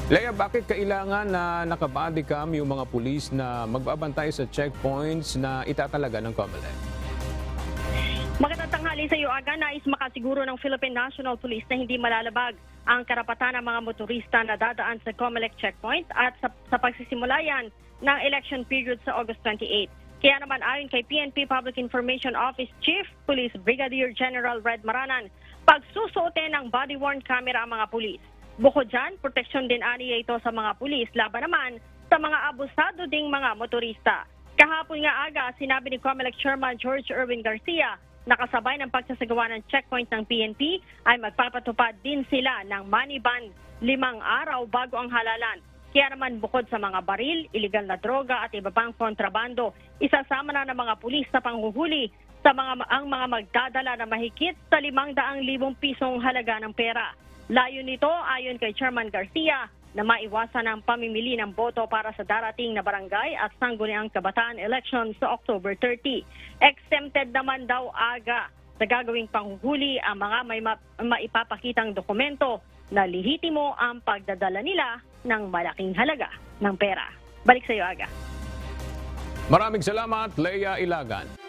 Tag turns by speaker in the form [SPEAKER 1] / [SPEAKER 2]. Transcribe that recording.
[SPEAKER 1] Leia, bakit kailangan na naka-bodycam yung mga pulis na magbabantay sa checkpoints na itatalaga ng COMELEC?
[SPEAKER 2] Magandang tanghali sa iyo, Aga. Nais makasiguro ng Philippine National Police na hindi malalabag ang karapatan ng mga motorista na dadaan sa COMELEC checkpoint at sa pagsisimula yan ng election period sa August 28. Kaya naman ayon kay PNP Public Information Office Chief Police Brigadier General Red Maranan, pagsusuotin ng body-worn camera ang mga pulis. Bukod dyan, proteksyon din aniya ito sa mga pulis laban naman sa mga abusado ding mga motorista. Kahapon nga, Aga, sinabi ni COMELEC Chairman George Erwin Garcia na kasabay ng pagsasagawa ng checkpoint ng PNP ay magpapatupad din sila ng money ban 5 araw bago ang halalan. Kaya naman bukod sa mga baril, iligal na droga at iba pang kontrabando, isasama na ng mga pulis sa panghuhuli sa ang mga magdadala na mahigit sa 500,000 pisong halaga ng pera. Layo nito, ayon kay Chairman Garcia, na maiwasan ang pamimili ng boto para sa darating na barangay at sangguniang kabataan election sa October 30. Exempted naman daw, Aga, sa gagawing panghuhuli ang mga may maipapakitang dokumento na lehitimo ang pagdadala nila ng malaking halaga ng pera. Balik sa iyo, Aga.
[SPEAKER 1] Maraming salamat, Leia Ilagan.